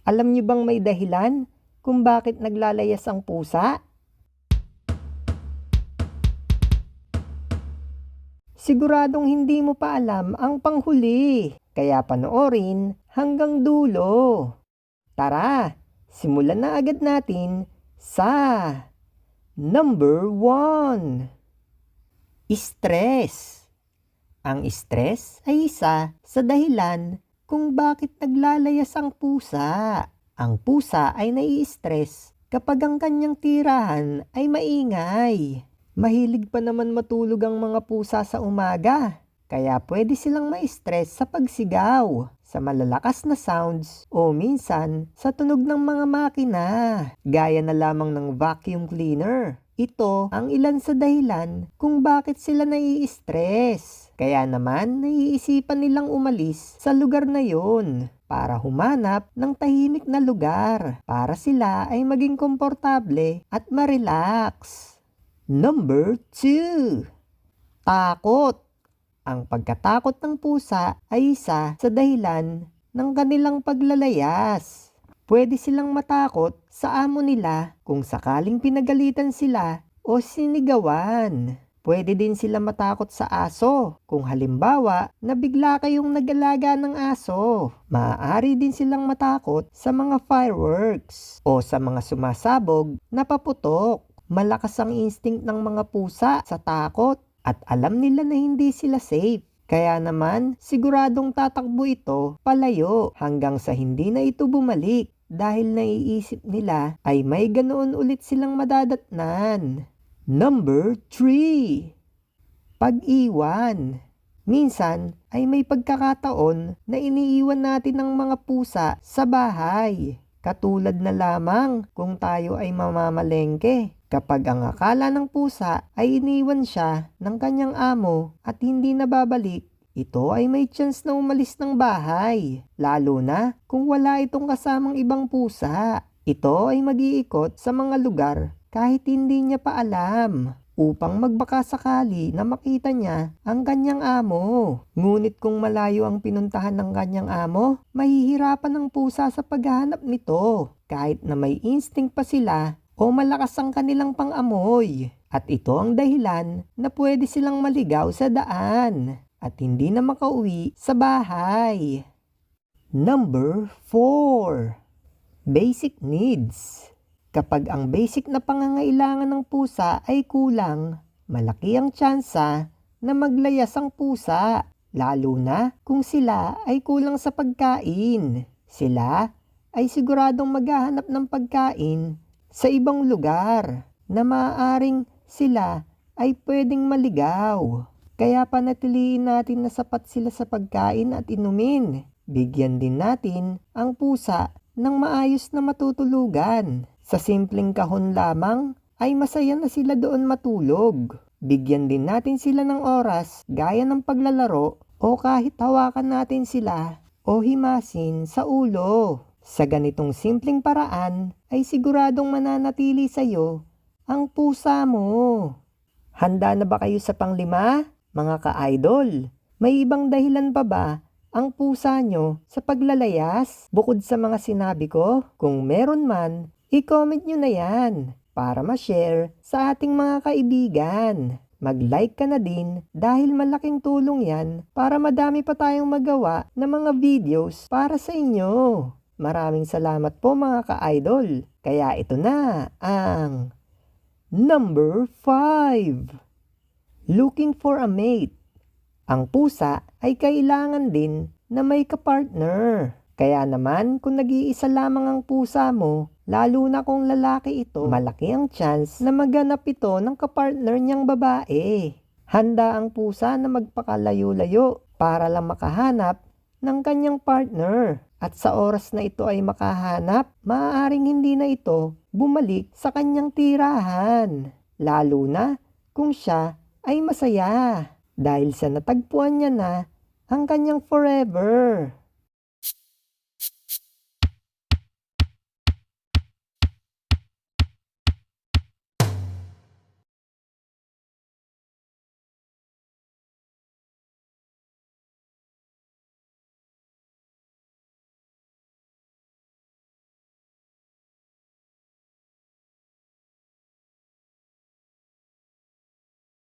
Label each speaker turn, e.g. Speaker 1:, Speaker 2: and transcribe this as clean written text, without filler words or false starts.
Speaker 1: Alam niyo bang may dahilan kung bakit naglalayas ang pusa? Siguradong hindi mo pa alam ang panghuli, kaya panoorin hanggang dulo. Tara, simulan na agad natin sa number 1. Stress. Ang stress ay isa sa dahilan kung bakit naglalayas ang pusa. Ang pusa ay nai-stress kapag ang kanyang tirahan ay maingay. Mahilig pa naman matulog ang mga pusa sa umaga, kaya pwede silang ma-stress sa pagsigaw, sa malalakas na sounds o minsan sa tunog ng mga makina, gaya na lamang ng vacuum cleaner. Ito ang ilan sa dahilan kung bakit sila nai-stress. Kaya naman naiisipan nilang umalis sa lugar na yon para humanap ng tahimik na lugar para sila ay maging komportable at ma-relax. Number 2. Takot. Ang pagkatakot ng pusa ay isa sa dahilan ng kanilang paglalayas. Pwede silang matakot sa amo nila kung sakaling pinagalitan sila o sinigawan. Pwede din sila matakot sa aso kung halimbawa na bigla kayong nag-alaga ng aso. Maaari din silang matakot sa mga fireworks o sa mga sumasabog na paputok. Malakas ang instinct ng mga pusa sa takot at alam nila na hindi sila safe. Kaya naman, siguradong tatakbo ito palayo hanggang sa hindi na ito bumalik dahil naiisip nila ay may ganoon ulit silang madadatnan. Number 3. Pag-iwan. Minsan ay may pagkakataon na iniiwan natin ng mga pusa sa bahay. Katulad na lamang kung tayo ay mamamalengke. Kapag ang akala ng pusa ay iniwan siya ng kanyang amo at hindi na babalik, ito ay may chance na umalis ng bahay. Lalo na kung wala itong kasamang ibang pusa. Ito ay mag-iikot sa mga lugar kahit hindi niya pa alam upang magbaka sakali na makita niya ang kanyang amo. Ngunit kung malayo ang pinuntahan ng kanyang amo, mahihirapan ang pusa sa paghahanap nito kahit na may instinct pa sila o malakas ang kanilang pang-amoy. At ito ang dahilan na pwede silang maligaw sa daan at hindi na makauwi sa bahay. Number 4. Basic needs. Kapag ang basic na pangangailangan ng pusa ay kulang, malaki ang tsansa na maglayas ang pusa, lalo na kung sila ay kulang sa pagkain. Sila ay siguradong maghahanap ng pagkain sa ibang lugar na maaaring sila ay pwedeng maligaw. Kaya panatiliin natin na sapat sila sa pagkain at inumin. Bigyan din natin ang pusa ng maayos na matutulugan. Sa simpleng kahon lamang ay masaya na sila doon matulog. Bigyan din natin sila ng oras gaya ng paglalaro o kahit hawakan natin sila o himasin sa ulo. Sa ganitong simpleng paraan ay siguradong mananatili sa iyo ang pusa mo. Handa na ba kayo sa pang-5, mga ka-idol? May ibang dahilan pa ba ang pusa nyo sa paglalayas bukod sa mga sinabi ko? Kung meron man, i-comment nyo na yan para ma-share sa ating mga kaibigan. Mag-like ka na din dahil malaking tulong yan para madami pa tayong magawa ng mga videos para sa inyo. Maraming salamat po mga ka-idol. Kaya ito na ang number 5. Looking for a mate. Ang pusa ay kailangan din na may kapartner. Kaya naman kung nag-iisa lamang ang pusa mo, lalo na kung lalaki ito, malaki ang chance na maganap ito ng kapartner niyang babae. Handa ang pusa na magpakalayo-layo para lang makahanap ng kanyang partner. At sa oras na ito ay makahanap, maaaring hindi na ito bumalik sa kanyang tirahan. Lalo na kung siya ay masaya dahil sa natagpuan niya na ang kanyang forever.